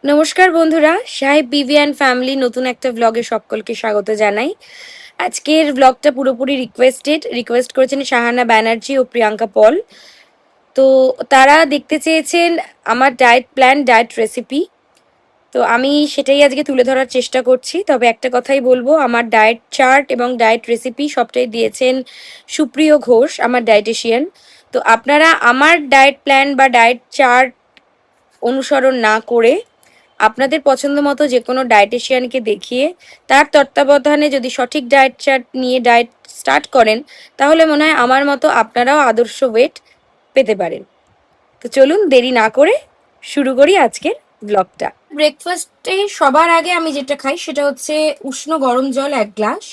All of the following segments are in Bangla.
নমস্কার বন্ধুরা, সাহেব বিভি অ্যান্ড ফ্যামিলি নতুন একটা ব্লগে সকলকে স্বাগত জানাই। আজকের ব্লগটা পুরোপুরি রিকোয়েস্ট করেছেন শাহানা ব্যানার্জি ও প্রিয়াঙ্কা পল। তো তারা দেখতে চেয়েছেন আমার ডায়েট প্ল্যান, ডায়েট রেসিপি। তো আমি সেটাই আজকে তুলে ধরার চেষ্টা করছি। তবে একটা কথাই বলবো, আমার ডায়েট চার্ট এবং ডায়েট রেসিপি সবটাই দিয়েছেন সুপ্রিয় ঘোষ, আমার ডায়েটিশিয়ান। তো আপনারা আমার ডায়েট প্ল্যান বা ডায়েট চার্ট অনুসরণ না করে আপনাদের পছন্দ মতো যে কোনো ডায়েটিশিয়ানকে দেখিয়ে তার তত্ত্বাবধানে যদি সঠিক ডায়েট চার্ট নিয়ে ডায়েট স্টার্ট করেন, তাহলে মনে হয় আমার মতো আপনারাও আদর্শ ওয়েট পেতে পারেন। তো চলুন দেরি না করে শুরু করি আজকের ব্লগটা। ব্রেকফাস্টে সবার আগে আমি যেটা খাই সেটা হচ্ছে উষ্ণ গরম জল 1 গ্লাস।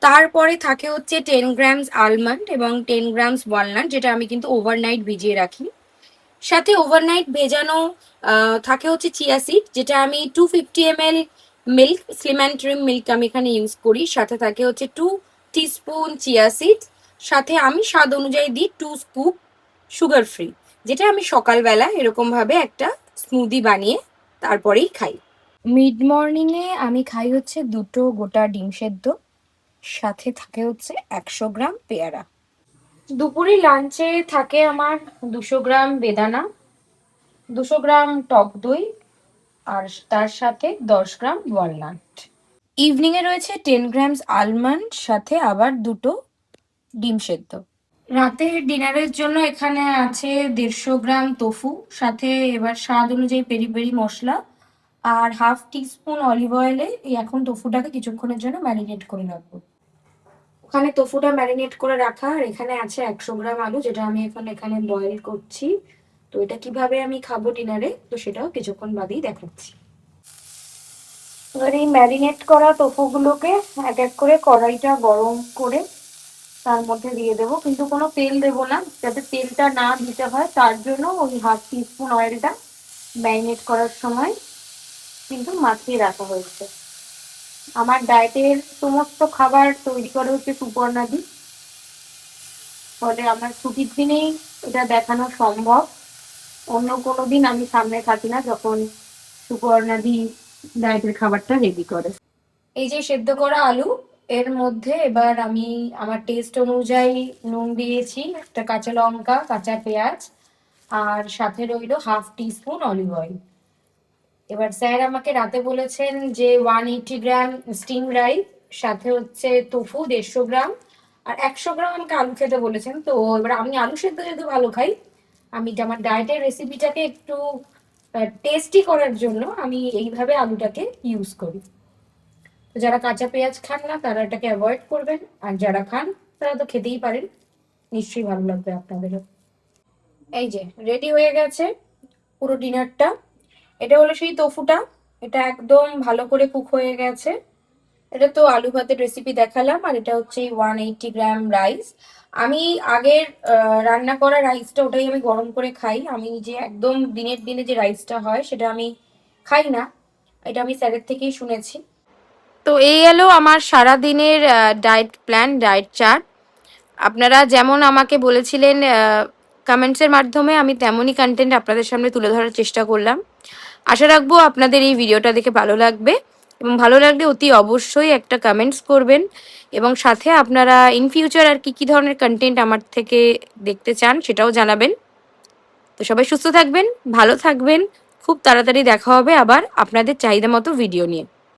তারপরে থাকে হচ্ছে 10 গ্রামস আলমন্ড এবং 10 গ্রামস ওয়ালনাট, যেটা আমি কিন্তু ওভারনাইট ভিজিয়ে রাখি। সাথে ওভারনাইট ভেজানো থাকে হচ্ছে চিয়া সিড, যেটা আমি 250 ml milk, slim and trim milk আমি এখানে ইউজ করি। সাথে থাকে হচ্ছে 2 টিস্পুন চিয়া সিড। সাথে আমি স্বাদ অনুযায়ী দিই 2 স্কুপ সুগার ফ্রি, যেটা আমি সকালবেলা এরকমভাবে একটা স্মুদি বানিয়ে তারপরেই খাই। মিড মর্নিংয়ে আমি খাই হচ্ছে 2টো গোটা ডিম সেদ্ধ, সাথে থাকে হচ্ছে 100 গ্রাম পেয়ারা। দুপুরে লাঞ্চে থাকে আমার 200 গ্রাম বেদানা, 200 গ্রাম টক দই, আর তার সাথে 10 গ্রাম ওয়ালনাট। ইভিনিংয়ে রয়েছে 10 গ্রামস আলমন্ড, সাথে আবার 2টো ডিম সেদ্ধ। রাতের ডিনারের জন্য এখানে আছে 150 গ্রাম তোফু, সাথে এবার স্বাদ অনুযায়ী পেরি পেরি মশলা, আর ½ টিস্পুন অলিভ অয়েলে এখন তোফুটাকে কিছুক্ষণের জন্য ম্যারিনেট করে রাখবো। ওখানে তোফুটা ম্যারিনেট করে রাখা, আর এখানে আছে 100 গ্রাম আলু, যেটা আমি এখন এখানে বয়েল করছি। তো এটা কিভাবে আমি খাবো ডিনারে, তো সেটাও কিছুক্ষণ বাদেই দেখাচ্ছি। এবার এই ম্যারিনেট করা টোফুগুলোকে এক এক করে কড়াইটা গরম করে তার মধ্যে দিয়ে দেবো, কিন্তু কোনো তেল দেবো না, যাতে তেলটা না দিতে হয় তার জন্য ওই ½ টিস্পুন অয়েলটা ম্যারিনেট করার সময় কিন্তু মাখিয়ে রাখা হয়েছে। আমার ডায়েটের সমস্ত খাবার তৈরি করা হচ্ছে সুপর্ণাদি, ফলে আমার ছুটির দিনেই এটা দেখানো সম্ভব। অন্য কোনো দিন আমি সামনে থাকি না যখন সুপর্ণাদি ডায়েটের খাবারটা রেডি করে। এই যে সেদ্ধ করা আলু, এর মধ্যে এবার আমি আমার টেস্ট অনুযায়ী নুন দিয়েছি, একটা কাঁচা লঙ্কা, কাঁচা পেঁয়াজ, আর সাথে রইল ½ টিস্পুন অলিভ অয়েল। এবার স্যার আমাকে রাতে বলেছেন যে 180 গ্রাম স্টিম রাইস, সাথে হচ্ছে তোফু 150 গ্রাম, আর 100 গ্রাম আমাকে আলু খেতে বলেছেন। তো এবার আমি আলু সেদ্ধ যেহেতু ভালো খাই, আমি আমার ডায়েটের রেসিপিটাকে একটু টেস্টি করার জন্য আমি এইভাবে আলুটাকে ইউজ করি। তো যারা কাঁচা পেঁয়াজ খান না তারা এটাকে অ্যাভয়েড করবেন, আর যারা খান তারা তো খেতেই পারেন, নিশ্চয়ই ভালো লাগবে আপনাদেরও। এই যে রেডি হয়ে গেছে পুরো ডিনারটা। এটা হলো সেই তোফুটা, এটা একদম ভালো করে কুক হয়ে গেছে। এটা তো আলু ভাতের রেসিপি দেখালাম, আর এটা হচ্ছে 180 গ্রাম রাইস। আমি আগের রান্না করা রাইসটা ওটাই আমি গরম করে খাই। আমি যে একদম দিনের দিনে যে রাইসটা হয় সেটা আমি খাই না, এটা আমি স্যারের থেকেই শুনেছি। তো এই এলো আমার সারা দিনের ডায়েট প্ল্যান, ডায়েট চার্ট। আপনারা যেমন আমাকে বলেছিলেন কমেন্টসের মাধ্যমে, আমি তেমনই কন্টেন্ট আপনাদের সামনে তুলে ধরার চেষ্টা করলাম। আশা রাখবো আপনাদের এই ভিডিওটা দেখে ভালো লাগবে, এবং ভালো লাগলে অতি অবশ্যই একটা কমেন্টস করবেন, এবং সাথে আপনারা ইন ফিউচার আর কি ধরনের কন্টেন্ট আমার থেকে দেখতে চান সেটাও জানাবেন। তো সবাই সুস্থ থাকবেন, ভালো থাকবেন। খুব তাড়াতাড়ি দেখা হবে আবার আপনাদের চাহিদা মতো ভিডিও নিয়ে।